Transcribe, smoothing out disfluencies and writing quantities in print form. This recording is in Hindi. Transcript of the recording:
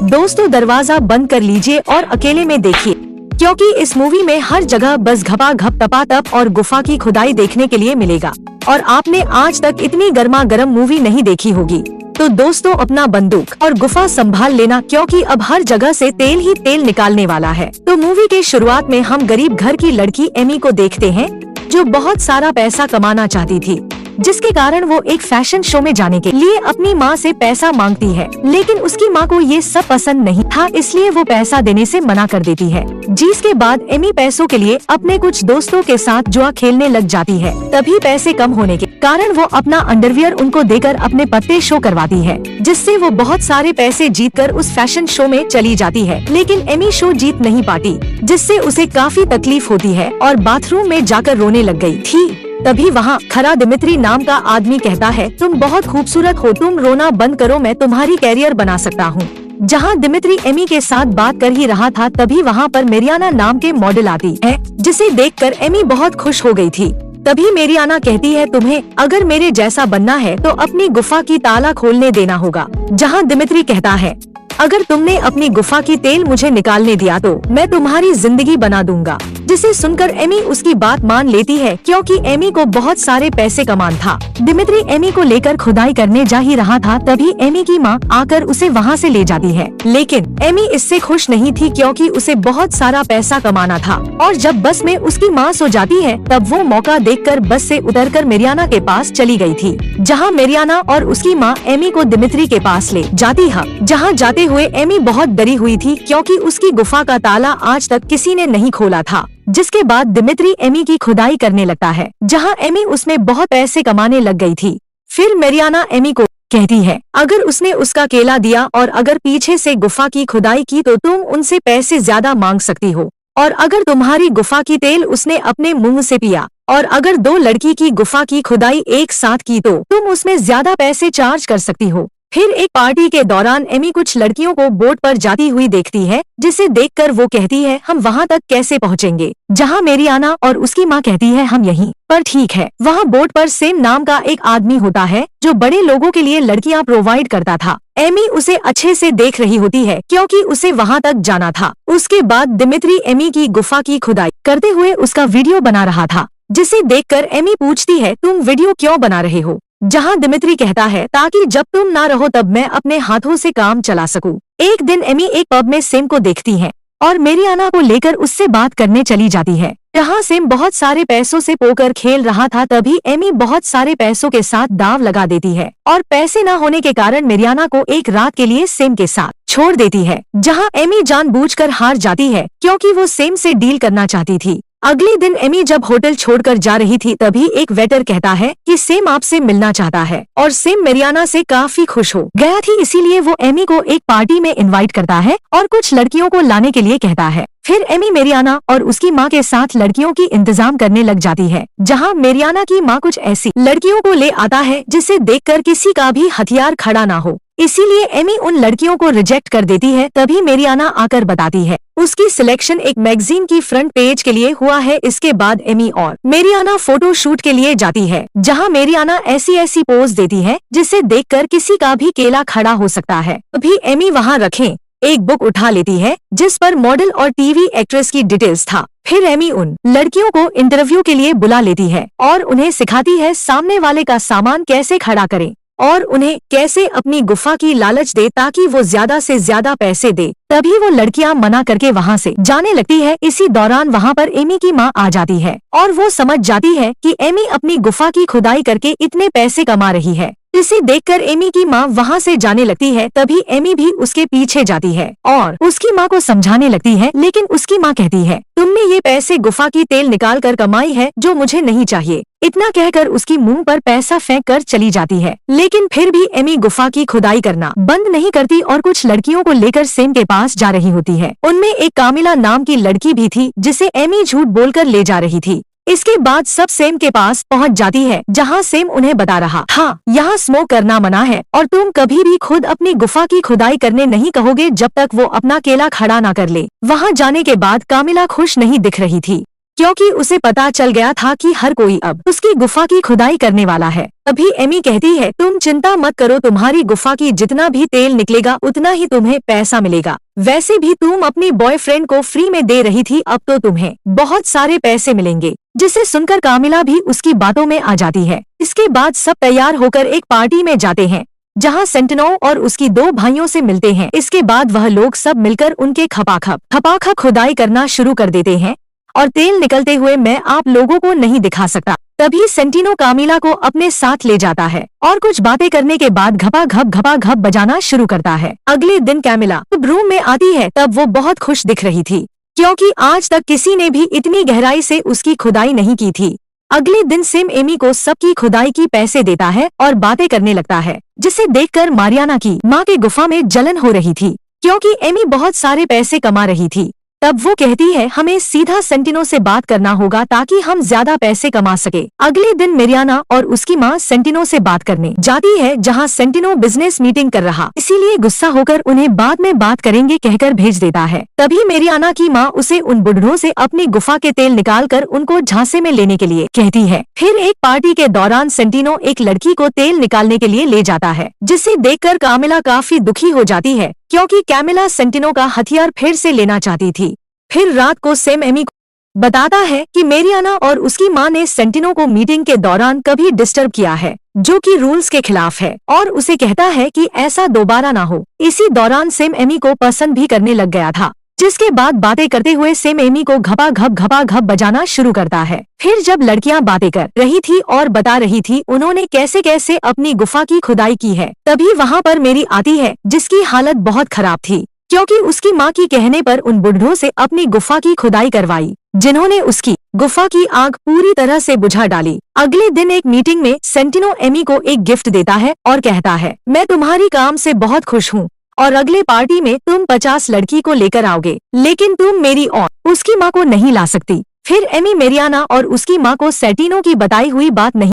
दोस्तों दरवाजा बंद कर लीजिए और अकेले में देखिए, क्योंकि इस मूवी में हर जगह बस घपा घप तपा तप और गुफा की खुदाई देखने के लिए मिलेगा। और आपने आज तक इतनी गर्मा गर्म मूवी नहीं देखी होगी। तो दोस्तों अपना बंदूक और गुफा संभाल लेना, क्योंकि अब हर जगह से तेल ही तेल निकालने वाला है। तो मूवी के शुरुआत में हम गरीब घर की लड़की एमी को देखते हैं, जो बहुत सारा पैसा कमाना चाहती थी, जिसके कारण वो एक फैशन शो में जाने के लिए अपनी माँ से पैसा मांगती है। लेकिन उसकी माँ को ये सब पसंद नहीं था, इसलिए वो पैसा देने से मना कर देती है। जिसके बाद एमी पैसों के लिए अपने कुछ दोस्तों के साथ जुआ खेलने लग जाती है। तभी पैसे कम होने के कारण वो अपना अंडरवियर उनको देकर अपने पत्ते शो करवाती है, जिससे वो बहुत सारे पैसे जीतकर उस फैशन शो में चली जाती है। लेकिन एमी शो जीत नहीं पाती, जिससे उसे काफी तकलीफ होती है और बाथरूम में जाकर रोने लग गई थी। तभी वहाँ खड़ा दिमित्री नाम का आदमी कहता है, तुम बहुत खूबसूरत हो, तुम रोना बंद करो, मैं तुम्हारी कैरियर बना सकता हूँ। जहाँ दिमित्री एमी के साथ बात कर ही रहा था, तभी वहाँ पर मेरियाना नाम के मॉडल आती है, जिसे देखकर एमी बहुत खुश हो गई थी। तभी मेरियाना कहती है, तुम्हें अगर मेरे जैसा बनना है तो अपनी गुफा की ताला खोलने देना होगा। जहाँ दिमित्री कहता है, अगर तुमने अपनी गुफा की तेल मुझे निकालने दिया तो मैं तुम्हारी जिंदगी बना दूंगा। जिसे सुनकर एमी उसकी बात मान लेती है, क्योंकि एमी को बहुत सारे पैसे कमान था। दिमित्री एमी को लेकर खुदाई करने जा ही रहा था, तभी एमी की माँ आकर उसे वहाँ से ले जाती है। लेकिन एमी इससे खुश नहीं थी, क्योंकि उसे बहुत सारा पैसा कमाना था। और जब बस में उसकी माँ सो जाती है, तब वो मौका देखकर बस से उतरकर मेरियाना के पास चली गई थी। जहाँ मेरियाना और उसकी माँ एमी को दिमित्री के पास ले जाती है। जहाँ जाते हुए एमी बहुत डरी हुई थी, क्योंकि उसकी गुफा का ताला आज तक किसी ने नहीं खोला था। जिसके बाद दिमित्री एमी की खुदाई करने लगता है, जहां एमी उसमें बहुत पैसे कमाने लग गई थी। फिर मेरियाना एमी को कहती है, अगर उसने उसका केला दिया और अगर पीछे से गुफा की खुदाई की तो तुम उनसे पैसे ज्यादा मांग सकती हो। और अगर तुम्हारी गुफा की तेल उसने अपने मुंह से पिया और अगर दो लड़की की गुफा की खुदाई एक साथ की तो तुम उसमें ज्यादा पैसे चार्ज कर सकती हो। फिर एक पार्टी के दौरान एमी कुछ लड़कियों को बोट पर जाती हुई देखती है, जिसे देखकर वो कहती है, हम वहाँ तक कैसे पहुँचेंगे। जहाँ मेरियाना और उसकी माँ कहती है, हम यहीं पर ठीक है। वहाँ बोट पर सेम नाम का एक आदमी होता है, जो बड़े लोगों के लिए लड़कियाँ प्रोवाइड करता था। एमी उसे अच्छे से देख रही होती है, क्योंकि उसे वहाँ तक जाना था। उसके बाद दिमित्री एमी की गुफा की खुदाई करते हुए उसका वीडियो बना रहा था, जिसे देखकर एमी पूछती है, तुम वीडियो क्यों बना रहे हो। जहाँ दिमित्री कहता है, ताकि जब तुम ना रहो तब मैं अपने हाथों से काम चला सकूं। एक दिन एमी एक पब में सेम को देखती है और मेरियाना को लेकर उससे बात करने चली जाती है। जहाँ सेम बहुत सारे पैसों से पोकर खेल रहा था, तभी एमी बहुत सारे पैसों के साथ दाव लगा देती है और पैसे न होने के कारण मेरियाना को एक रात के लिए सेम के साथ छोड़ देती है। जहाँ एमी जानबूझकर हार जाती है, क्योंकि वो सेम से डील करना चाहती थी। अगले दिन एमी जब होटल छोड़कर जा रही थी, तभी एक वेटर कहता है कि सेम आपसे मिलना चाहता है और सेम मेरियाना से काफी खुश हो गया थी, इसीलिए वो एमी को एक पार्टी में इनवाइट करता है और कुछ लड़कियों को लाने के लिए कहता है। फिर एमी मेरियाना और उसकी माँ के साथ लड़कियों की इंतजाम करने लग जाती है, जहाँ मेरियाना की माँ कुछ ऐसी लड़कियों को ले आता है जिसे देखकर किसी का भी हथियार खड़ा ना हो, इसीलिए एमी उन लड़कियों को रिजेक्ट कर देती है। तभी मेरियाना आकर बताती है, उसकी सिलेक्शन एक मैगजीन की फ्रंट पेज के लिए हुआ है। इसके बाद एमी और मेरियाना फोटो शूट के लिए जाती है, जहां मेरियाना ऐसी ऐसी पोज देती है जिसे देखकर किसी का भी केला खड़ा हो सकता है। अभी एमी वहां रखे एक बुक उठा लेती है, जिस पर मॉडल और टीवी एक्ट्रेस की डिटेल्स था। फिर एमी उन लड़कियों को इंटरव्यू के लिए बुला लेती है और उन्हें सिखाती है सामने वाले का सामान कैसे खड़ा करें और उन्हें कैसे अपनी गुफा की लालच दे, ताकि वो ज्यादा से ज्यादा पैसे दे। तभी वो लड़कियां मना करके वहाँ से जाने लगती है। इसी दौरान वहाँ पर एमी की माँ आ जाती है और वो समझ जाती है कि एमी अपनी गुफा की खुदाई करके इतने पैसे कमा रही है। इसे देखकर एमी की माँ वहाँ से जाने लगती है। तभी एमी भी उसके पीछे जाती है और उसकी माँ को समझाने लगती है, लेकिन उसकी माँ कहती है, तुमने ये पैसे गुफा की तेल निकाल कर कमाई है, जो मुझे नहीं चाहिए। इतना कहकर उसकी मुंह पर पैसा फेंक कर चली जाती है। लेकिन फिर भी एमी गुफा की खुदाई करना बंद नहीं करती और कुछ लड़कियों को लेकर सेम के पास जा रही होती है। उनमें एक कामिला नाम की लड़की भी थी, जिसे एमी झूठ बोलकर ले जा रही थी। इसके बाद सब सेम के पास पहुंच जाती है, जहां सेम उन्हें बता रहा था, यहाँ स्मोक करना मना है और तुम कभी भी खुद अपनी गुफा की खुदाई करने नहीं कहोगे जब तक वो अपना केला खड़ा ना कर ले। वहां जाने के बाद कामिला खुश नहीं दिख रही थी। क्योंकि उसे पता चल गया था कि हर कोई अब उसकी गुफा की खुदाई करने वाला है। अभी एमी कहती है, तुम चिंता मत करो, तुम्हारी गुफा की जितना भी तेल निकलेगा उतना ही तुम्हें पैसा मिलेगा। वैसे भी तुम अपनी बॉयफ्रेंड को फ्री में दे रही थी, अब तो तुम्हें बहुत सारे पैसे मिलेंगे। जिसे सुनकर कामिला भी उसकी बातों में आ जाती है। इसके बाद सब तैयार होकर एक पार्टी में जाते हैं, जहां सेंटिनो और उसकी 2 भाइयों से मिलते हैं। इसके बाद वह लोग सब मिलकर उनके खपाखप खुदाई करना शुरू कर देते हैं और तेल निकलते हुए मैं आप लोगों को नहीं दिखा सकता। तभी सेंटिनो कामिला को अपने साथ ले जाता है और कुछ बातें करने के बाद घपा घप बजाना शुरू करता है। अगले दिन कामिला जब रूम में आती है तब वो बहुत खुश दिख रही थी, क्योंकि आज तक किसी ने भी इतनी गहराई से उसकी खुदाई नहीं की थी। अगले दिन सिम एमी को सबकी खुदाई की पैसे देता है और बातें करने लगता है, जिसे देखकर मारियाना की माँ के गुफा में जलन हो रही थी, क्योंकि एमी बहुत सारे पैसे कमा रही थी। तब वो कहती है, हमें सीधा सेंटिनो से बात करना होगा ताकि हम ज्यादा पैसे कमा सके। अगले दिन मेरियाना और उसकी माँ सेंटिनो से बात करने जाती है, जहाँ सेंटिनो बिजनेस मीटिंग कर रहा, इसीलिए गुस्सा होकर उन्हें बाद में बात करेंगे कहकर भेज देता है। तभी मेरियाना की माँ उसे उन बुढ़ों से अपनी गुफा के तेल निकाल कर उनको झांसे में लेने के लिए कहती है। फिर एक पार्टी के दौरान सेंटिनो एक लड़की को तेल निकालने के लिए ले जाता है, जिसे देखकर कामिला काफी दुखी हो जाती है, क्योंकि कैमिला सेंटिनो का हथियार फिर से लेना चाहती थी। फिर रात को सेम एमी को बताता है कि मेरियाना और उसकी माँ ने सेंटिनो को मीटिंग के दौरान कभी डिस्टर्ब किया है, जो कि रूल्स के खिलाफ है, और उसे कहता है कि ऐसा दोबारा ना हो। इसी दौरान सेम एमी को पसंद भी करने लग गया था, जिसके बाद बातें करते हुए सेम एमी को घपा घप बजाना शुरू करता है। फिर जब लड़कियां बातें कर रही थी और बता रही थी उन्होंने कैसे कैसे अपनी गुफा की खुदाई की है, तभी वहाँ पर मेरी आती है, जिसकी हालत बहुत खराब थी, क्योंकि उसकी माँ की कहने पर उन बुढ़ों से अपनी गुफा की खुदाई करवाई, जिन्होंने उसकी गुफा की आग पूरी तरह से बुझा डाली। अगले दिन एक मीटिंग में सेंटिनो एमी को एक गिफ्ट देता है और कहता है, मैं तुम्हारी काम से बहुत खुश हूँ और अगले पार्टी में तुम 50 लड़की को लेकर आओगे, लेकिन तुम मेरी और उसकी माँ को नहीं ला सकती। फिर एमी मेरियाना और उसकी माँ को सेंटिनो की बताई हुई बात नहीं